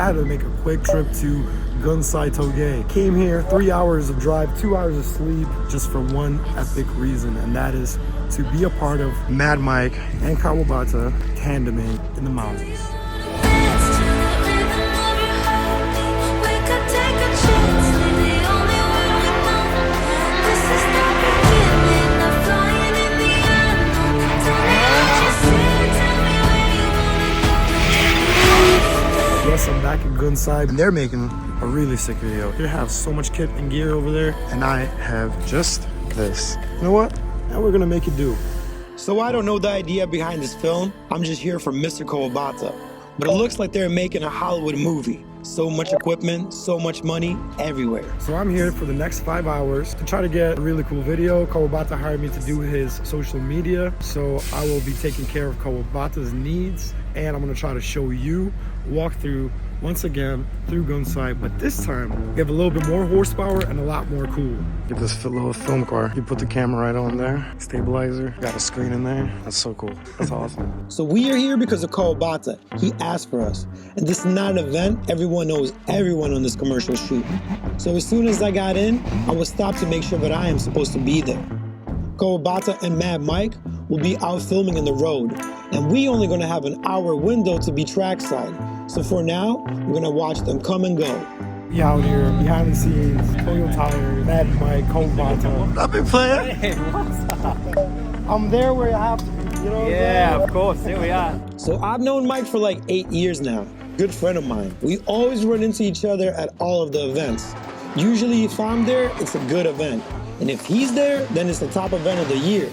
had to make a quick trip to Gunsai Touge. Came here, 3 hours of drive, 2 hours of sleep, just for one epic reason, and that is to be a part of Mad Mike and Kawabata tandeming in the mountains. Yes, I'm back at Gunsai, and they're making a really sick video. They have so much kit and gear over there, and I have just this. You know what? Now we're gonna make it do. So I don't know the idea behind this film. I'm just here for Mr. Kawabata. But it looks like they're making a Hollywood movie. So much equipment, so much money, everywhere. So I'm here for the next 5 hours to try to get a really cool video. Kawabata hired me to do his social media, so I will be taking care of Kawabata's needs, and I'm gonna try to show you, walk through, once again, through Gunsai, but this time, we have a little bit more horsepower and a lot more cool. Get this little film car. You put the camera right on there, stabilizer, got a screen in there. That's so cool. That's awesome. So we are here because of Kawabata. He asked for us. And this is not an event. Everyone knows everyone on this commercial shoot. So as soon as I got in, I was stopped to make sure that I am supposed to be there. Kawabata and Mad Mike will be out filming in the road, and we only gonna have an hour window to be trackside. So for now, we're gonna watch them come and go. We out here, behind the scenes, Toyo Tires, Mad Mike, Kawabata. What up, big player? Hey, what's up? I'm there where I have to be, you know? Yeah, of course, here we are. So I've known Mike for like 8 years now. Good friend of mine. We always run into each other at all of the events. Usually if I'm there, it's a good event. And if he's there, then it's the top event of the year.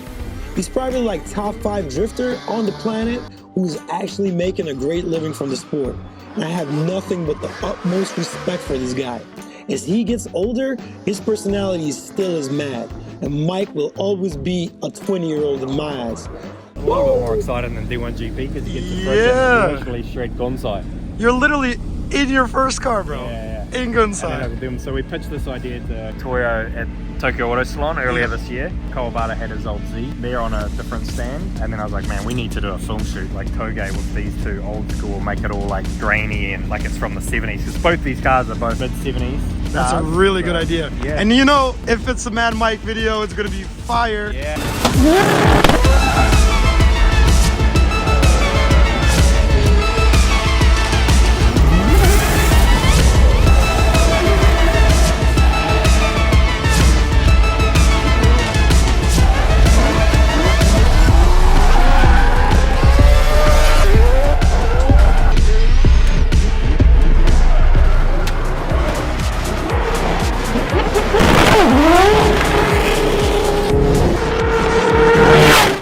He's probably like top 5 drifter on the planet who's actually making a great living from the sport. And I have nothing but the utmost respect for this guy. As he gets older, his personality is still as mad. And Mike will always be a 20-year-old in my eyes. A little bit more exciting than D1 GP because you get to commercially shred Gunsai. You're literally in your first car, bro. Yeah. In Gunsai. So we pitched this idea to Toyo at Tokyo Auto Salon earlier this year. Kawabata had his old Z there on a different stand, and then I was like, man, we need to do a film shoot like Touge with these two old school, make it all like grainy and like it's from the 70s, because both these cars are both mid-70s. That's a really good idea. Yeah. And you know, if it's a Mad Mike video, it's gonna be fire. Yeah.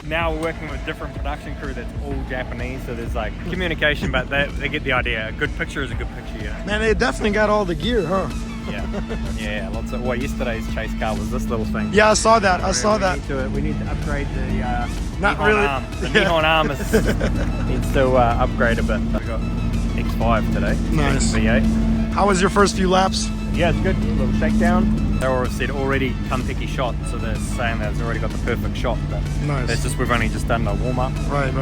Now we're working with a different production crew that's all Japanese, so there's like communication, but they get the idea. A good picture is a good picture, you know? Man, they definitely got all the gear, huh? Yeah, lots of. Well, yesterday's chase car was this little thing. Yeah, I saw that. I saw that. We need to upgrade the Not Nihon really. arm. The Nihon arm needs to upgrade a bit. We got X5 today. Nice. V8. How was your first few laps? Yeah, it's good. A little shakedown. They were said already Kanteki shot, so they're saying that it's already got the perfect shot. But Nice. that's just, we've only just done the warm up. Right.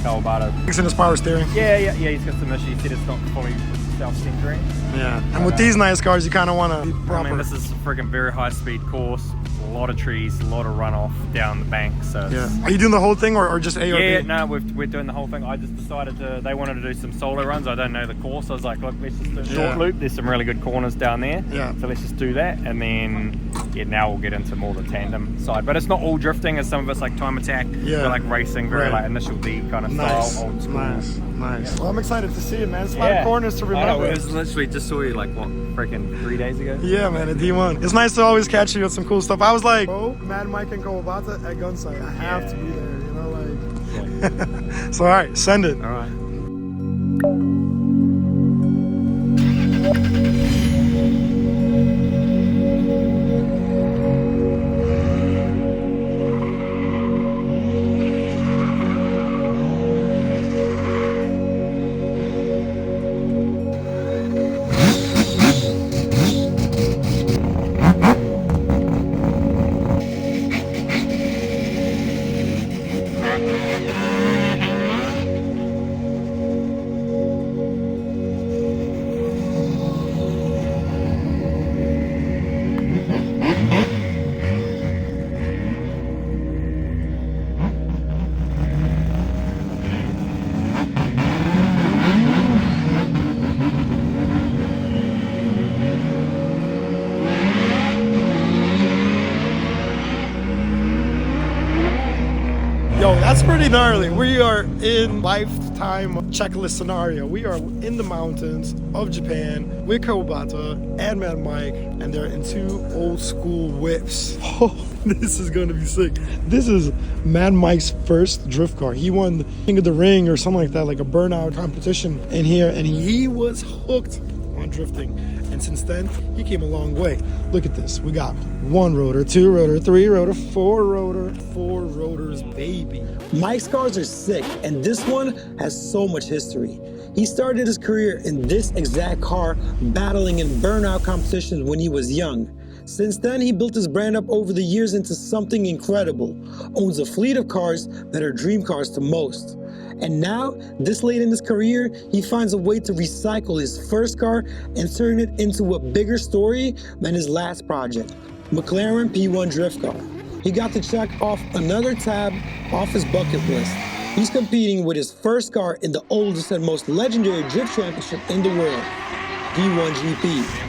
Kawabata. Fixing his power steering. Yeah. He's got some issues. He said it's not fully self-centering. Yeah. And with these nice cars, you kind of want to be proper. I mean, this is a freaking very high-speed course. A lot of trees, a lot of runoff down the bank. So Yeah. Are you doing the whole thing or just ARB? yeah, no, we're doing the whole thing. I just decided they wanted to do some solo runs. I don't know the course. I was like, look, let's just do a short loop. There's some really good corners down there. Yeah. So let's just do that, and then now we'll get into more the tandem side. But it's not all drifting. As some of it's like time attack. Yeah. We're like racing, very like initial D kind of style, old school. Nice. Yeah. Well, I'm excited to see it, man. It's a lot of corners to I know, remember. it was literally just saw you like what, freaking 3 days ago. Yeah, man, at D1. It's nice to always catch you with some cool stuff. I was like, oh, Mad Mike and Kawabata at Gunsai. I have to be there, you know, like. So, all right, send it. All right. Yo, that's pretty gnarly. We are in lifetime checklist scenario. We are in the mountains of Japan with Kawabata and Mad Mike, and they're in 2 old school whips. Oh, this is gonna be sick. This is Mad Mike's first drift car. He won the King of the Ring or something like that, like a burnout competition in here, and he was hooked on drifting. And since then, he came a long way. Look at this. We got 1 rotor, 2 rotor, 3 rotor, 4 rotor, 4 rotors, baby. Mike's cars are sick, and this one has so much history. He started his career in this exact car, battling in burnout competitions when he was young. Since then, he built his brand up over the years into something incredible. Owns a fleet of cars that are dream cars to most. And now, this late in his career, he finds a way to recycle his first car and turn it into a bigger story than his last project, McLaren P1 Drift Car. He got to check off another tab off his bucket list. He's competing with his first car in the oldest and most legendary drift championship in the world, D1 GP.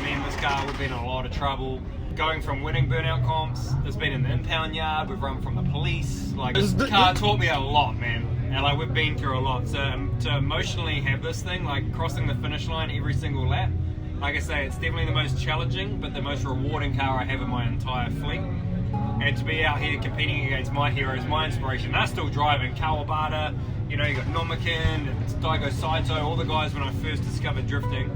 Me and this car, we've been in a lot of trouble. Going from winning burnout comps, it's been in the impound yard, we've run from the police. Like, this car taught me a lot, man. And like, we've been through a lot. So to emotionally have this thing, like crossing the finish line every single lap, like I say, it's definitely the most challenging, but the most rewarding car I have in my entire fleet. And to be out here competing against my heroes, my inspiration, they're still driving. Kawabata, you know, you got Nomikin, Daigo Saito, all the guys when I first discovered drifting.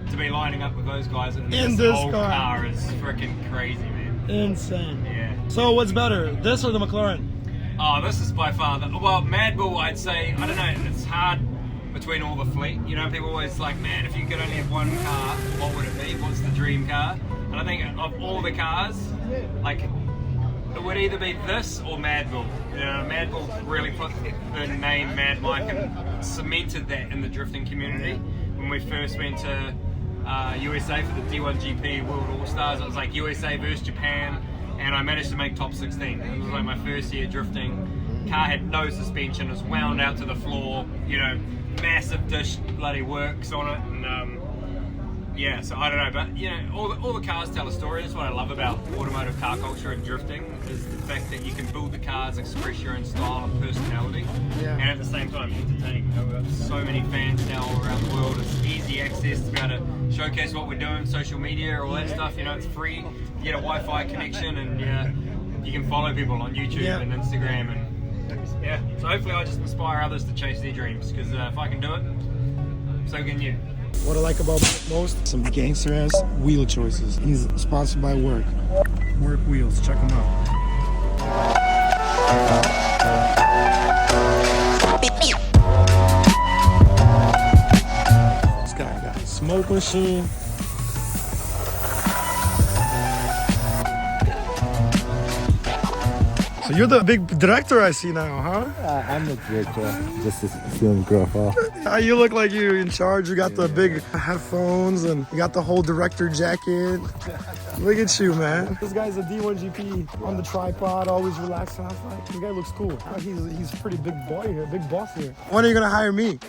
To be lining up with those guys in this whole car is freaking crazy, man. Insane. Yeah. So what's better, this or the McLaren? Oh, this is by far well, Mad Bull, I'd say, I don't know, it's hard between all the fleet. You know, people always like, man, if you could only have one car, what would it be? What's the dream car? And I think of all the cars, like, it would either be this or Mad Bull. You know, Mad Bull really put the name Mad Mike and cemented that in the drifting community. When we first went to USA for the D1 GP World All-Stars, it was like USA versus Japan, and I managed to make top 16. It was like my first year drifting. Car had no suspension, it was wound out to the floor, you know, massive dish bloody works on it, and yeah, so I don't know, but you know, all the cars tell a story. That's what I love about automotive car culture and drifting, is the fact that you can build the cars, express your own style and personality, and at the same time entertain. You know, we've got so many fans now all around the world. It's easy access to be able to showcase what we're doing, social media, all that stuff. You know, it's free. You get a Wi-Fi connection, and you can follow people on YouTube and Instagram, and yeah. So hopefully, I just inspire others to chase their dreams, because if I can do it, so can you. What I like about most, some gangster ass wheel choices. He's sponsored by Work Wheels, check him out. This guy got a smoke machine. So you're the big director I see now, huh? I'm the director, just a cinematographer. You look like you're in charge. You got the big headphones and you got the whole director jacket. Look at you, man. This guy's a D1 GP on the tripod, always relaxing. I was like, this guy looks cool. He's a pretty big boy here, big boss here. When are you gonna hire me?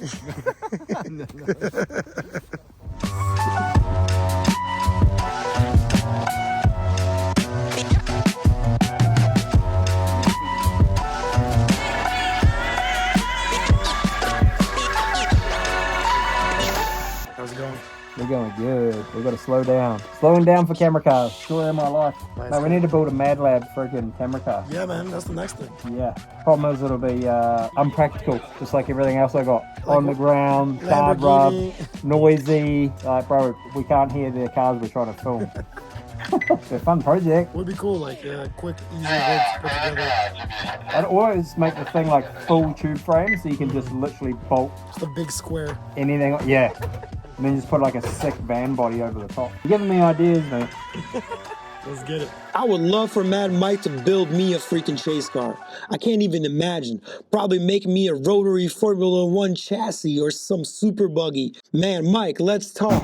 We're going good. We've got to slow down. Slowing down for camera cars. Story of my life. No, we need to build a Mad Lab freaking camera car. Yeah, man, that's the next thing. Yeah. Problem is it'll be unpractical, just like everything else I got. Like on the ground, car rub, noisy. Like, bro, we can't hear the cars we're trying to film. It's a fun project. Would be cool, like quick, easy to put together. I'd always make the thing like full tube frame, so you can just literally bolt. Just a big square. Anything, yeah. And then just put like a sick van body over the top. You're giving me ideas, mate. Let's get it. I would love for Mad Mike to build me a freaking chase car. I can't even imagine. Probably make me a rotary Formula 1 chassis or some super buggy. Man, Mike, let's talk.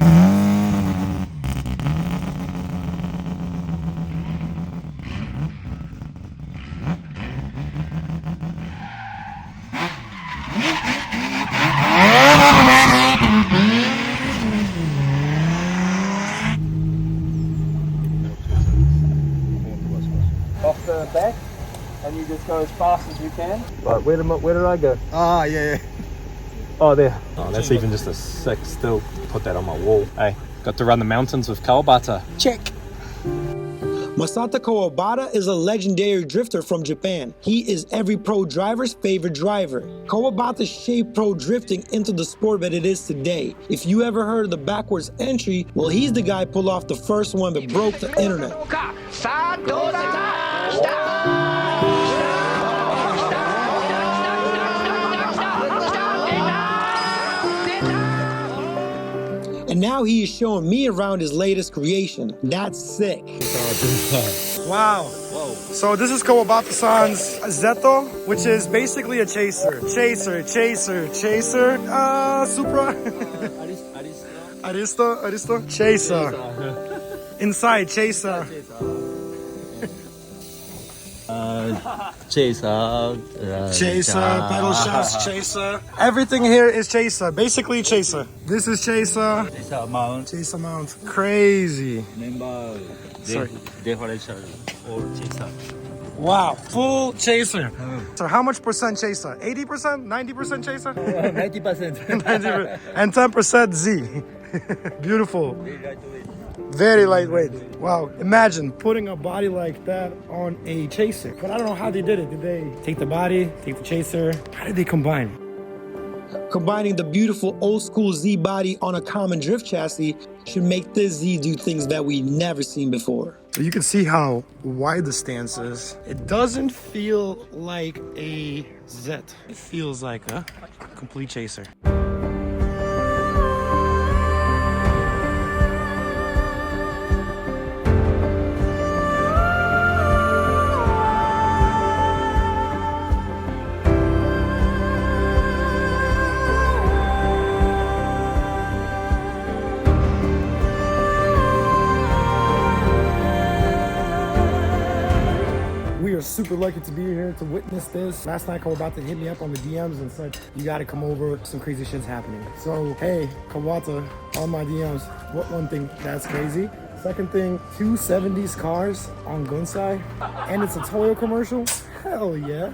Off the back. and you just go as fast as you can. Right, where did I go? Ah, yeah. Oh, there. Oh, that's even just a sick still. Put that on my wall. Hey, got to run the mountains with Kawabata. Check. Masato Kawabata is a legendary drifter from Japan. He is every pro driver's favorite driver. Kawabata shaped pro drifting into the sport that it is today. If you ever heard of the backwards entry, well, he's the guy who pulled off the first one that broke the internet. And now he is showing me around his latest creation. That's sick. Wow. Whoa. So this is Kawabata-san's Zeto, which is basically a chaser. Chaser. Supra. Aristo. Chaser. Inside, chaser. Chaser, pedal shafts, chaser. Everything here is chaser. Basically chaser. This is chaser. Chaser mount. Crazy. Sorry. Wow, full chaser. So how much percent chaser? 80%? 90% chaser? 90%. 90%. And 10% Z. Beautiful. Very lightweight. Wow, imagine putting a body like that on a chaser. But I don't know how they did it. Did they take the body, take the chaser? How did they combine? Combining the beautiful old school Z body on a common drift chassis should make this Z do things that we've never seen before. So you can see how wide the stance is. It doesn't feel like a Z. It feels like a complete chaser. We are super lucky to be here to witness this. Last night, Kawabata hit me up on the DMs and said, you gotta come over, some crazy shit's happening. So, hey, Kawabata, on my DMs, what one thing, that's crazy. Second thing, 270s cars on Gunsai, and it's a Toyo commercial? Hell yeah.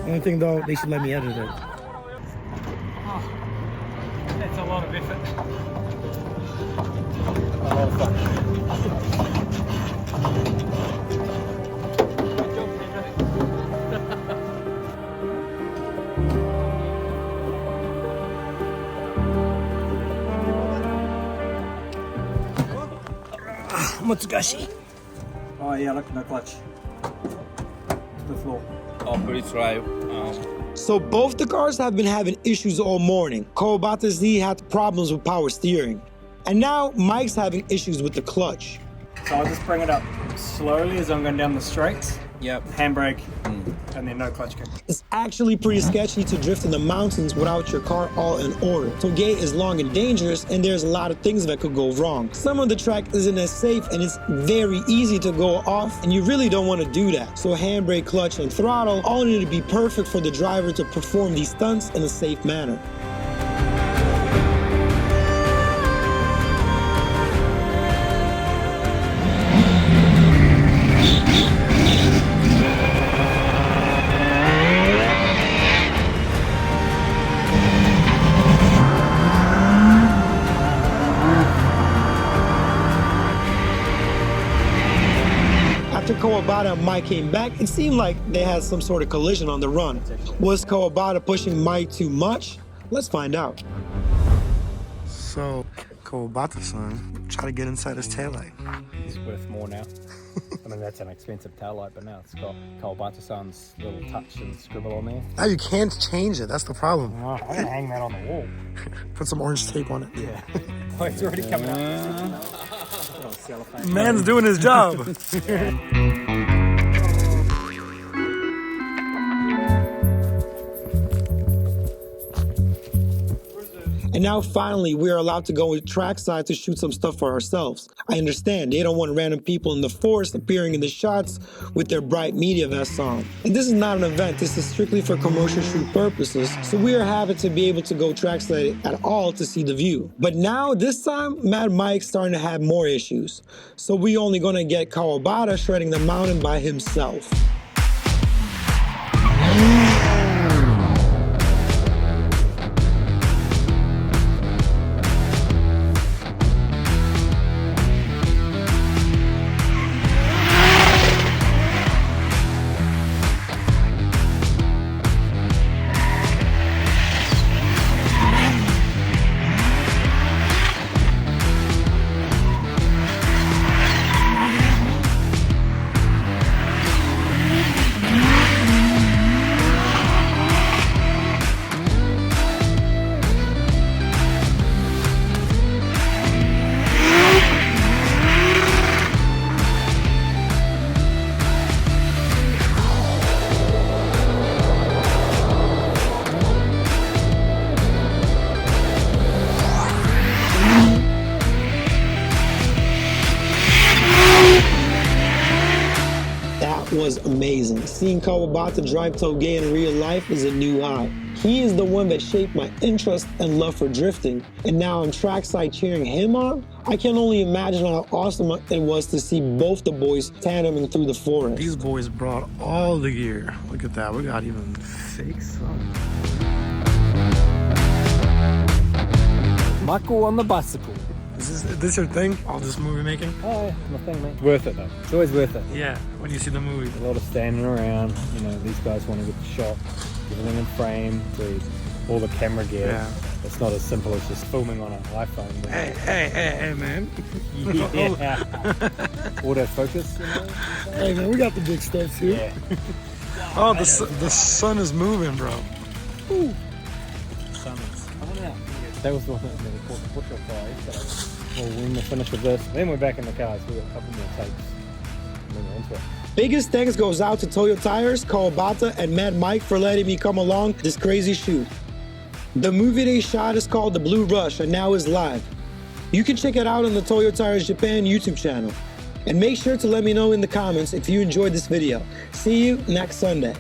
Only thing though, they should let me edit it. That's a lot of effort. A lot of Mutsugashi. Oh yeah, look, no clutch. To the floor. Oh, pretty dry. So both the cars have been having issues all morning. Kawabata Z had problems with power steering. And now Mike's having issues with the clutch. So I'll just bring it up slowly as I'm going down the straights. Yep. Handbrake, and then no clutch kick. It's actually pretty sketchy to drift in the mountains without your car all in order. Touge is long and dangerous, and there's a lot of things that could go wrong. Some of the track isn't as safe, and it's very easy to go off, and you really don't want to do that. So handbrake, clutch, and throttle all need to be perfect for the driver to perform these stunts in a safe manner. After Kawabata and Mike came back, it seemed like they had some sort of collision on the run. Was Kawabata pushing Mike too much? Let's find out. So, Kawabata-san, try to get inside his taillight. It's worth more now. I mean, that's an expensive taillight, but now it's got Kawabata-san's little touch and scribble on there. Now you can't change it, that's the problem. Oh, I'm gonna hang that on the wall. Put some orange tape on it. Yeah. Oh, it's already coming up. Oh, cellophane. Man's doing his job. And now finally we are allowed to go trackside to shoot some stuff for ourselves. I understand they don't want random people in the forest appearing in the shots with their bright media vests on. And this is not an event, this is strictly for commercial shoot purposes, so we are happy to be able to go trackside at all to see the view. But now this time Mad Mike's starting to have more issues, so we only gonna get Kawabata shredding the mountain by himself. Was amazing. Seeing Kawabata drive Touge in real life is a new high. He is the one that shaped my interest and love for drifting, and now I'm trackside cheering him on. I can only imagine how awesome it was to see both the boys tandeming through the forest. These boys brought all the gear. Look at that, we got even fake sun. Michael on the bicycle. Is this your thing? All this movie making? Oh, yeah, my thing, mate. Worth it, though. It's always worth it. Yeah, when you see the movie. A lot of standing around. You know, these guys want to get the shot, everything in frame, to all the camera gear. Yeah. It's not as simple as just filming on an iPhone. Hey, man. Yeah. Autofocus, you know? Hey, man, we got the big stuff too. Yeah. Oh, the sun is moving, bro. Ooh. Sun is coming out. That was the one that we caught the butcher fly. So, well, when we're finished with this, then we're back in the cars. We've got a couple more takes. And then we're into it. Biggest thanks goes out to Toyo Tires, Kawabata, and Mad Mike for letting me come along this crazy shoot. The movie they shot is called The Blue Rush and now is live. You can check it out on the Toyo Tires Japan YouTube channel. And make sure to let me know in the comments if you enjoyed this video. See you next Sunday.